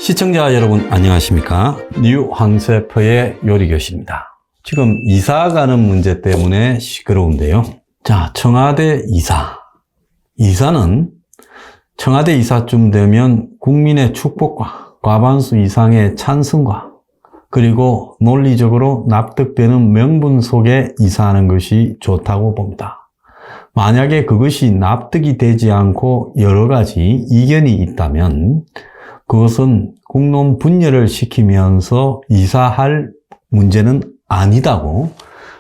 시청자 여러분 안녕하십니까? 뉴 황셰프의 요리교실입니다. 지금 이사 가는 문제 때문에 시끄러운데요. 자, 청와대 이사. 이사는 청와대 이사쯤 되면 국민의 축복과 과반수 이상의 찬성과 그리고 논리적으로 납득되는 명분 속에 이사하는 것이 좋다고 봅니다. 만약에 그것이 납득이 되지 않고 여러 가지 이견이 있다면 그것은 국론 분열을 시키면서 이사할 문제는 아니다고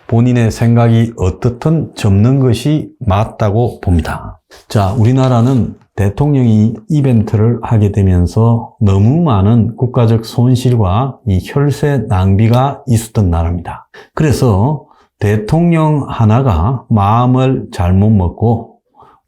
본인의 생각이 어떻든 접는 것이 맞다고 봅니다. 자, 우리나라는 대통령이 이벤트를 하게 되면서 너무 많은 국가적 손실과 이 혈세 낭비가 있었던 나라입니다. 그래서 대통령 하나가 마음을 잘못 먹고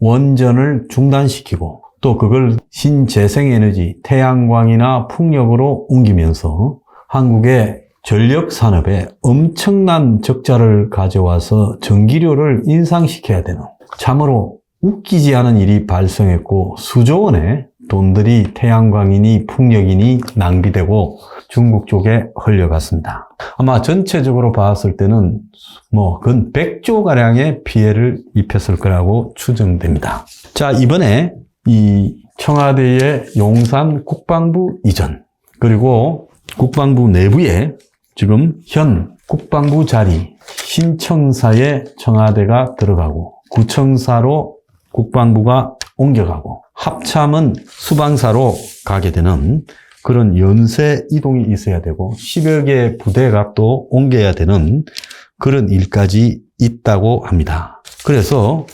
원전을 중단시키고 또 그걸 신재생에너지, 태양광이나 풍력으로 옮기면서 한국의 전력 산업에 엄청난 적자를 가져와서 전기료를 인상시켜야 되는 참으로 웃기지 않은 일이 발생했고 수조 원의 돈들이 태양광이니 풍력이니 낭비되고 중국 쪽에 흘려갔습니다. 아마 전체적으로 봤을 때는 근 100조가량의 피해를 입혔을 거라고 추정됩니다. 자, 이번에 이 청와대의 용산 국방부 이전 그리고 국방부 내부에 지금 현 국방부 자리 신청사에 청와대가 들어가고 구청사로 국방부가 옮겨가고 합참은 수방사로 가게 되는 그런 연쇄 이동이 있어야 되고 10여 개 부대가 또 옮겨야 되는 그런 일까지 있다고 합니다. 그래서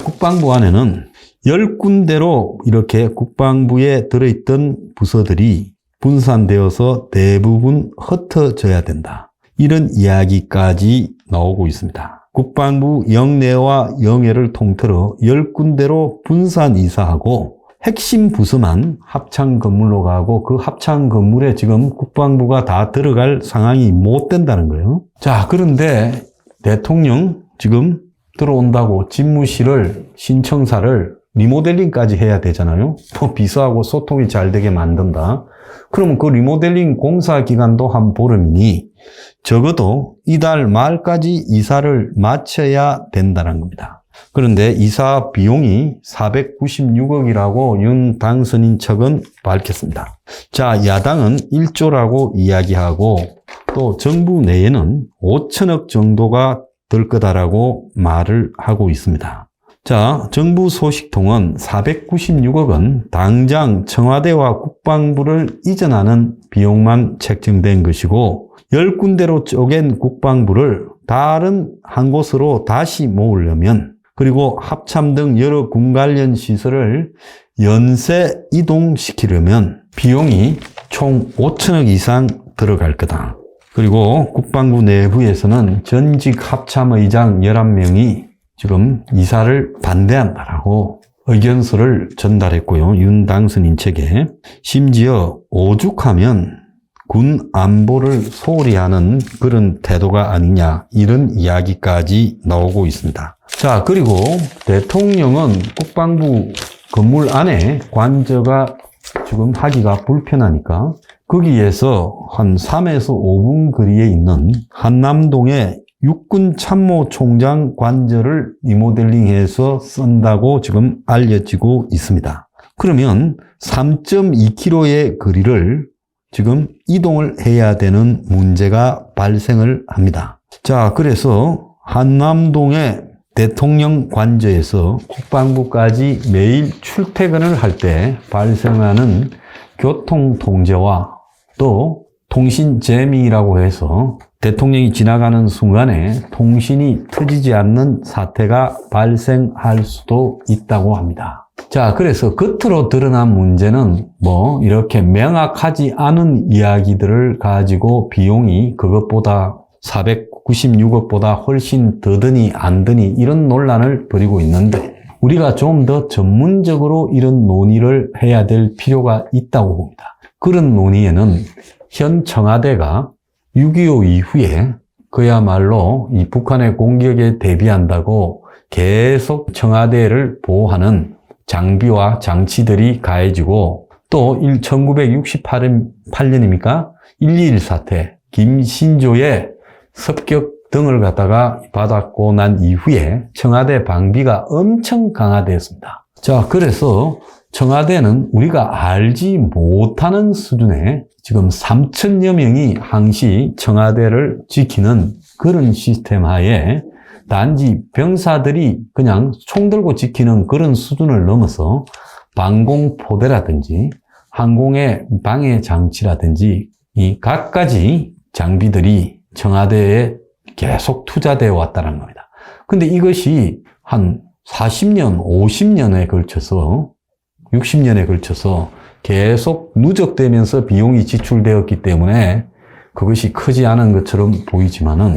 국방부 안에는 10군데로 이렇게 국방부에 들어있던 부서들이 분산되어서 대부분 흩어져야 된다. 이런 이야기까지 나오고 있습니다. 국방부 영내와 영외를 통틀어 10군데로 분산 이사하고 핵심 부서만 합창 건물로 가고 그 합창 건물에 지금 국방부가 다 들어갈 상황이 못 된다는 거예요. 자, 그런데 대통령 지금 들어온다고 집무실을, 신청사를 리모델링까지 해야 되잖아요. 비서하고 소통이 잘 되게 만든다. 그러면 그 리모델링 공사 기간도 한 보름이니 적어도 이달 말까지 이사를 마쳐야 된다는 겁니다. 그런데 이사 비용이 496억이라고 윤 당선인 측은 밝혔습니다. 자, 야당은 1조라고 이야기하고 또 정부 내에는 5천억 정도가 들 거다라고 말을 하고 있습니다. 자, 정부 소식통은 496억은 당장 청와대와 국방부를 이전하는 비용만 책정된 것이고 10군데로 쪼갠 국방부를 다른 한 곳으로 다시 모으려면 그리고 합참 등 여러 군 관련 시설을 연쇄 이동시키려면 비용이 총 5천억 이상 들어갈 거다. 그리고 국방부 내부에서는 전직 합참의장 11명이 지금 이사를 반대한다라고 의견서를 전달했고요. 윤 당선인 측에 심지어 오죽하면 군 안보를 소홀히 하는 그런 태도가 아니냐 이런 이야기까지 나오고 있습니다. 자, 그리고 대통령은 국방부 건물 안에 관저가 지금 하기가 불편하니까 거기에서 한 3에서 5분 거리에 있는 한남동의 육군참모총장 관저를 리모델링해서 쓴다고 지금 알려지고 있습니다. 그러면 3.2km의 거리를 지금 이동을 해야 되는 문제가 발생을 합니다. 자, 그래서 한남동의 대통령 관저에서 국방부까지 매일 출퇴근을 할 때 발생하는 교통 통제와 또 통신 재밍이라고 해서 대통령이 지나가는 순간에 통신이 터지지 않는 사태가 발생할 수도 있다고 합니다. 자, 그래서 겉으로 드러난 문제는 이렇게 명확하지 않은 이야기들을 가지고 비용이 그것보다 496억보다 훨씬 더 드니 안 드니 이런 논란을 벌이고 있는데 우리가 좀 더 전문적으로 이런 논의를 해야 될 필요가 있다고 봅니다. 그런 논의에는 현 청와대가 6.25 이후에 그야말로 이 북한의 공격에 대비한다고 계속 청와대를 보호하는 장비와 장치들이 가해지고 또 1968년입니까? 1.2.1 사태, 김신조의 습격 등을 갖다가 받았고 난 이후에 청와대 방비가 엄청 강화되었습니다. 자, 그래서 청와대는 우리가 알지 못하는 수준의 지금 3,000여 명이 항시 청와대를 지키는 그런 시스템 하에 단지 병사들이 그냥 총 들고 지키는 그런 수준을 넘어서 방공포대라든지 항공의 방해 장치라든지 이 갖가지 장비들이 청와대에 계속 투자되어 왔다는 겁니다. 근데 이것이 한 40년, 50년에 걸쳐서 60년에 걸쳐서 계속 누적되면서 비용이 지출되었기 때문에 그것이 크지 않은 것처럼 보이지만은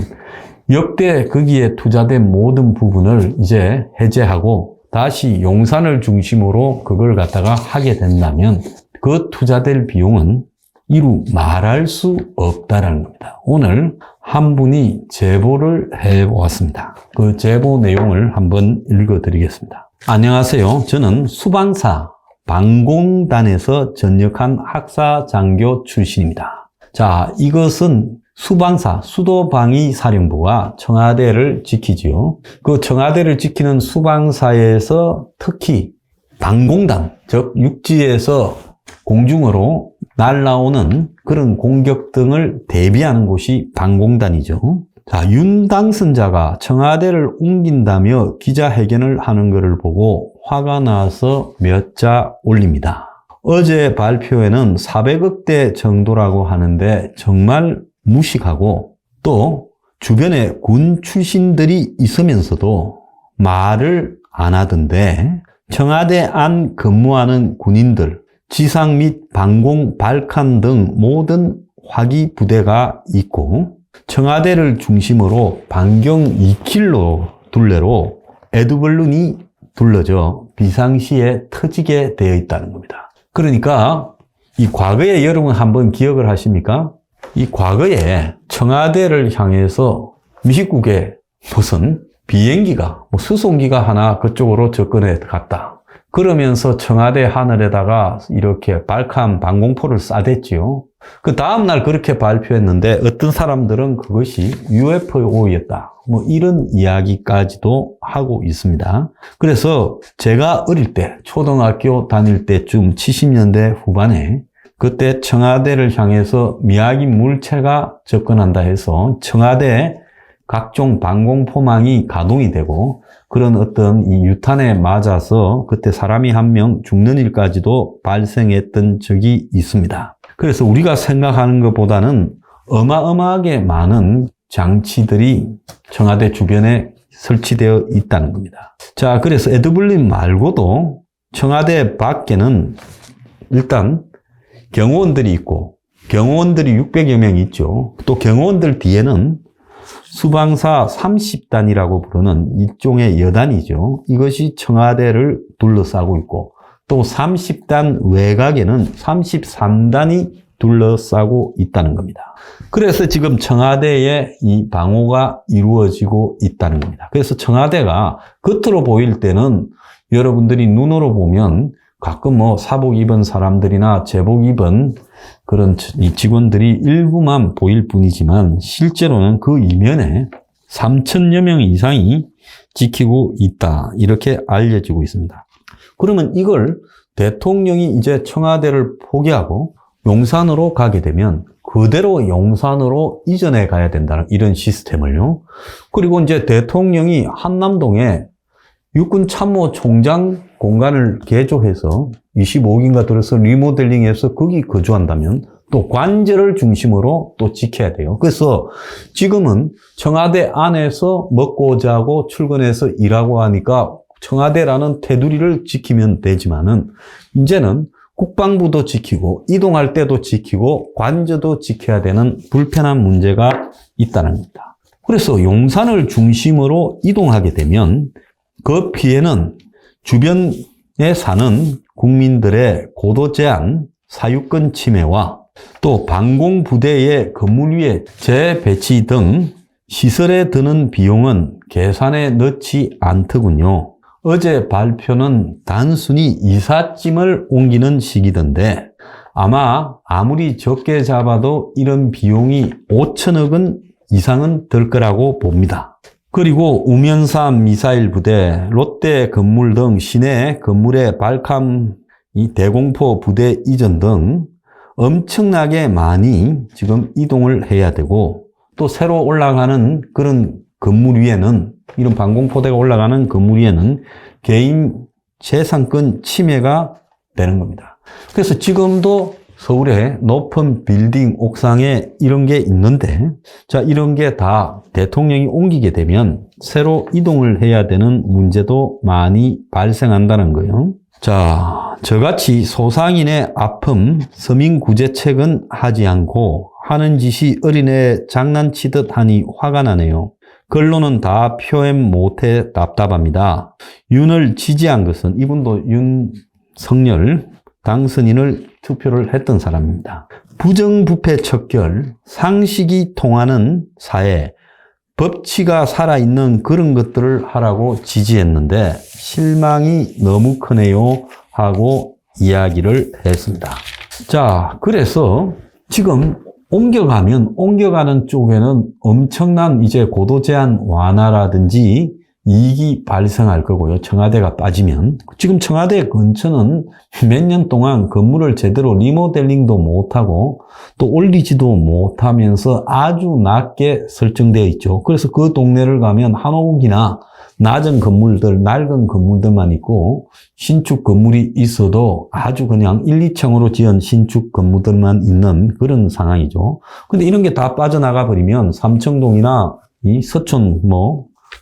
역대 거기에 투자된 모든 부분을 이제 해제하고 다시 용산을 중심으로 그걸 갖다가 하게 된다면 그 투자될 비용은 이루 말할 수 없다라는 겁니다. 오늘 한 분이 제보를 해보았습니다. 그 제보 내용을 한번 읽어드리겠습니다. 안녕하세요. 저는 수방사 방공단에서 전역한 학사장교 출신입니다. 자, 이것은 수방사, 수도방위사령부가 청와대를 지키지요. 그 청와대를 지키는 수방사에서 특히 방공단, 즉 육지에서 공중으로 날아오는 그런 공격 등을 대비하는 곳이 방공단이죠. 자, 윤 당선자가 청와대를 옮긴다며 기자회견을 하는 것을 보고 화가 나서 몇 자 올립니다. 어제 발표에는 400억대 정도라고 하는데 정말 무식하고 또 주변에 군 출신들이 있으면서도 말을 안 하던데 청와대 안 근무하는 군인들, 지상 및 방공 발칸 등 모든 화기 부대가 있고 청와대를 중심으로 반경 2km 둘레로 에드벌룬이 둘러져 비상시에 터지게 되어 있다는 겁니다. 그러니까 이 과거에 여러분 한번 기억을 하십니까? 이 과거에 청와대를 향해서 미식국의 무슨 비행기가, 수송기가 하나 그쪽으로 접근해 갔다. 그러면서 청와대 하늘에다가 이렇게 발칸 방공포를 쏴댔지요. 그 다음날 그렇게 발표했는데 어떤 사람들은 그것이 UFO였다. 뭐 이런 이야기까지도 하고 있습니다. 그래서 제가 어릴 때, 초등학교 다닐 때쯤 70년대 후반에 그때 청와대를 향해서 미확인 물체가 접근한다 해서 청와대 각종 방공포망이 가동이 되고 그런 어떤 이 유탄에 맞아서 그때 사람이 한 명 죽는 일까지도 발생했던 적이 있습니다. 그래서 우리가 생각하는 것보다는 어마어마하게 많은 장치들이 청와대 주변에 설치되어 있다는 겁니다. 자, 그래서 에드벌룬 말고도 청와대 밖에는 일단 경호원들이 있고 경호원들이 600여 명 있죠. 또 경호원들 뒤에는 수방사 30단이라고 부르는 일종의 여단이죠. 이것이 청와대를 둘러싸고 있고 또 30단 외곽에는 33단이 둘러싸고 있다는 겁니다. 그래서 지금 청와대에 이 방호가 이루어지고 있다는 겁니다. 그래서 청와대가 겉으로 보일 때는 여러분들이 눈으로 보면 가끔 뭐 사복 입은 사람들이나 제복 입은 그런 이 직원들이 일부만 보일 뿐이지만 실제로는 그 이면에 3,000여 명 이상이 지키고 있다. 이렇게 알려지고 있습니다. 그러면 이걸 대통령이 이제 청와대를 포기하고 용산으로 가게 되면 그대로 용산으로 이전해 가야 된다는 이런 시스템을요. 그리고 이제 대통령이 한남동에 육군참모총장 공간을 개조해서 25억인가 들어서 리모델링해서 거기 거주한다면 또 관저를 중심으로 또 지켜야 돼요. 그래서 지금은 청와대 안에서 먹고 자고 출근해서 일하고 하니까 청와대라는 테두리를 지키면 되지만은 이제는 국방부도 지키고 이동할 때도 지키고 관저도 지켜야 되는 불편한 문제가 있다는 겁니다. 그래서 용산을 중심으로 이동하게 되면 그 피해는 주변에 사는 국민들의 고도 제한, 사유권 침해와 또 방공부대의 건물 위에 재배치 등 시설에 드는 비용은 계산에 넣지 않더군요. 어제 발표는 단순히 이삿짐을 옮기는 시기던데 아마 아무리 적게 잡아도 이런 비용이 5천억 원 이상은 들 거라고 봅니다. 그리고 우면산 미사일 부대, 롯데 건물 등 시내 건물의 발칸 대공포 부대 이전 등 엄청나게 많이 지금 이동을 해야 되고 또 새로 올라가는 그런 건물 위에는 이런 방공포대가 올라가는 건물 위에는 개인 재산권 침해가 되는 겁니다. 그래서 지금도 서울의 높은 빌딩 옥상에 이런 게 있는데 자 이런 게 다 대통령이 옮기게 되면 새로 이동을 해야 되는 문제도 많이 발생한다는 거예요. 자, 저같이 소상인의 아픔 서민구제책은 하지 않고 하는 짓이 어린애 장난치듯 하니 화가 나네요. 결론은 다 표현 못해 답답합니다. 윤을 지지한 것은 이분도 윤석열 당선인을 투표를 했던 사람입니다. 부정부패 척결, 상식이 통하는 사회, 법치가 살아있는 그런 것들을 하라고 지지했는데 실망이 너무 크네요 하고 이야기를 했습니다. 자, 그래서 지금 옮겨가는 쪽에는 엄청난 이제 고도 제한 완화라든지 이익이 발생할 거고요. 청와대가 빠지면. 지금 청와대 근처는 몇 년 동안 건물을 제대로 리모델링도 못하고 또 올리지도 못하면서 아주 낮게 설정되어 있죠. 그래서 그 동네를 가면 한옥이나 낮은 건물들, 낡은 건물들만 있고 신축 건물이 있어도 아주 그냥 1, 2층으로 지은 신축 건물들만 있는 그런 상황이죠. 근데 이런 게 다 빠져나가 버리면 삼청동이나 이 서촌,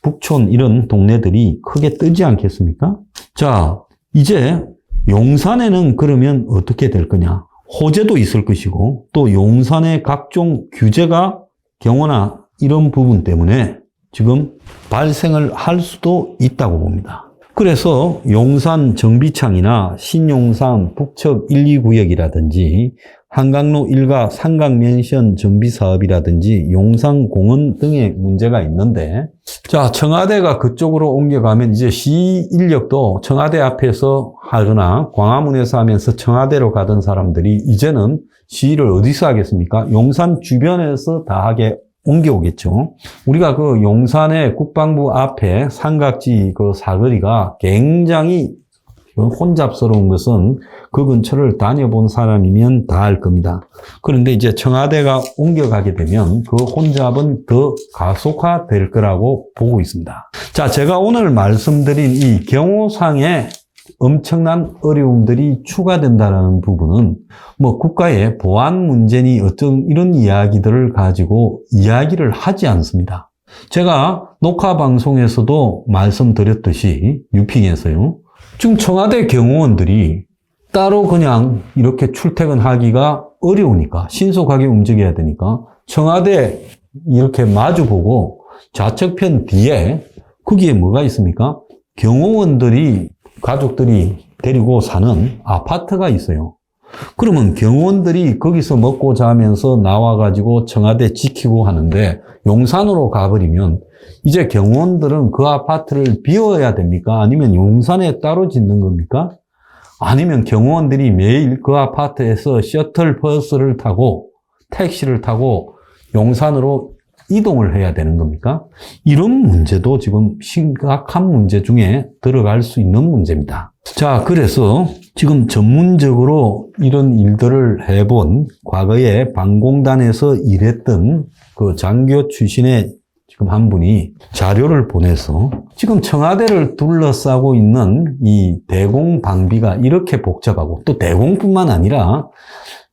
북촌 이런 동네들이 크게 뜨지 않겠습니까? 자, 이제 용산에는 그러면 어떻게 될 거냐? 호재도 있을 것이고 또 용산의 각종 규제가 경호나 이런 부분 때문에 지금 발생을 할 수도 있다고 봅니다. 그래서 용산 정비창이나 신용산 북측 1, 2구역이라든지 한강로 일가 삼각면션 정비사업이라든지 용산공원 등의 문제가 있는데 자, 청와대가 그쪽으로 옮겨가면 이제 시 인력도 청와대 앞에서 하거나 광화문에서 하면서 청와대로 가던 사람들이 이제는 시위를 어디서 하겠습니까? 용산 주변에서 다 하게 옮겨오겠죠. 우리가 그 용산의 국방부 앞에 삼각지 그 사거리가 굉장히 혼잡스러운 것은 그 근처를 다녀본 사람이면 다 알 겁니다. 그런데 이제 청와대가 옮겨가게 되면 그 혼잡은 더 가속화될 거라고 보고 있습니다. 자, 제가 오늘 말씀드린 이 경호상의 엄청난 어려움들이 추가된다는 부분은 국가의 보안 문제니 어떤 이런 이야기들을 가지고 이야기를 하지 않습니다. 제가 녹화 방송에서도 말씀드렸듯이 유핑에서요. 지금 청와대 경호원들이 따로 그냥 이렇게 출퇴근하기가 어려우니까 신속하게 움직여야 되니까 청와대 이렇게 마주보고 좌측편 뒤에 거기에 뭐가 있습니까? 경호원들이 가족들이 데리고 사는 아파트가 있어요. 그러면 경호원들이 거기서 먹고 자면서 나와가지고 청와대 지키고 하는데 용산으로 가버리면 이제 경호원들은 그 아파트를 비워야 됩니까? 아니면 용산에 따로 짓는 겁니까? 아니면 경호원들이 매일 그 아파트에서 셔틀버스를 타고 택시를 타고 용산으로 이동을 해야 되는 겁니까? 이런 문제도 지금 심각한 문제 중에 들어갈 수 있는 문제입니다. 자, 그래서 지금 전문적으로 이런 일들을 해본 과거에 방공단에서 일했던 그 장교 출신의 지금 한 분이 자료를 보내서 지금 청와대를 둘러싸고 있는 이 대공 방비가 이렇게 복잡하고 또 대공뿐만 아니라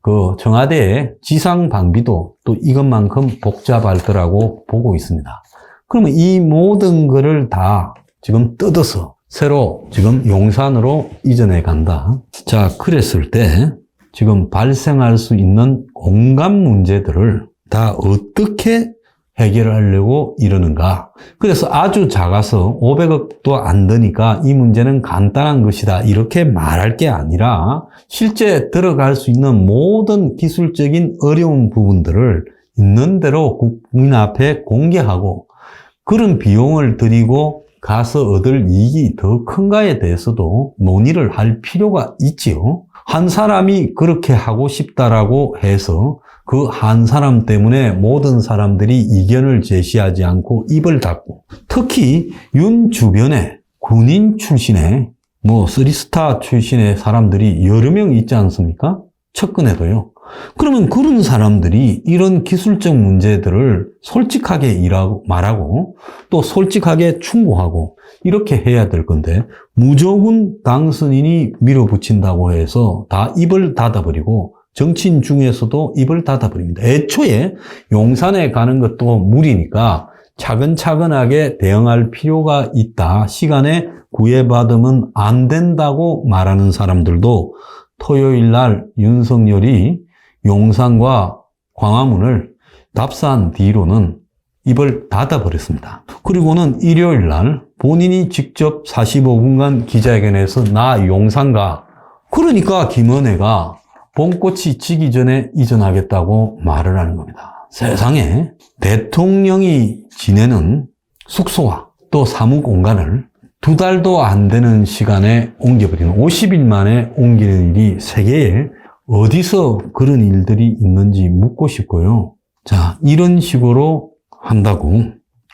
그 청와대의 지상 방비도 또 이것만큼 복잡할 거라고 보고 있습니다. 그러면 이 모든 거를 다 지금 뜯어서 새로 지금 용산으로 이전해 간다. 자, 그랬을 때 지금 발생할 수 있는 온갖 문제들을 다 어떻게 해결하려고 이러는가. 그래서 아주 작아서 500억도 안 드니까 이 문제는 간단한 것이다. 이렇게 말할 게 아니라 실제 들어갈 수 있는 모든 기술적인 어려운 부분들을 있는 대로 국민 앞에 공개하고 그런 비용을 들이고 가서 얻을 이익이 더 큰가에 대해서도 논의를 할 필요가 있지요. 한 사람이 그렇게 하고 싶다라고 해서 그 한 사람 때문에 모든 사람들이 이견을 제시하지 않고 입을 닫고, 특히 윤 주변에 군인 출신의 3스타 출신의 사람들이 여러 명 있지 않습니까? 측근에도요. 그러면 그런 사람들이 이런 기술적 문제들을 솔직하게 말하고 또 솔직하게 충고하고 이렇게 해야 될 건데, 무조건 당선인이 밀어붙인다고 해서 다 입을 닫아버리고 정치인 중에서도 입을 닫아버립니다. 애초에 용산에 가는 것도 무리니까 차근차근하게 대응할 필요가 있다. 시간에 구애받으면 안 된다고 말하는 사람들도 토요일 날 윤석열이 용산과 광화문을 답사한 뒤로는 입을 닫아버렸습니다. 그리고는 일요일 날 본인이 직접 45분간 기자회견에서 나 용산 가. 그러니까 김은혜가 봄꽃이 지기 전에 이전하겠다고 말을 하는 겁니다. 세상에 대통령이 지내는 숙소와 또 사무공간을 2달도 안 되는 시간에 옮겨버리는, 50일 만에 옮기는 일이 세계에 어디서 그런 일들이 있는지 묻고 싶고요. 자, 이런 식으로 한다고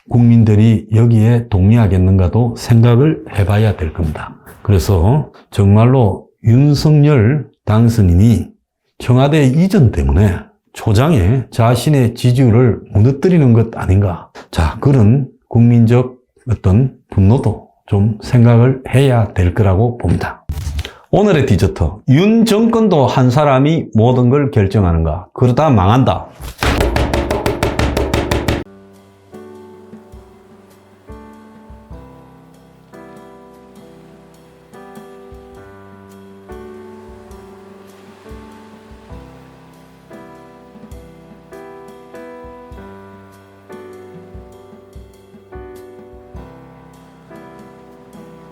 국민들이 여기에 동의하겠는가도 생각을 해봐야 될 겁니다. 그래서 정말로 윤석열 당선인이 청와대 이전 때문에 초장에 자신의 지지율을 무너뜨리는 것 아닌가. 자, 그런 국민적 어떤 분노도 좀 생각을 해야 될 거라고 봅니다. 오늘의 디저트. 윤 정권도 한 사람이 모든 걸 결정하는가? 그러다 망한다.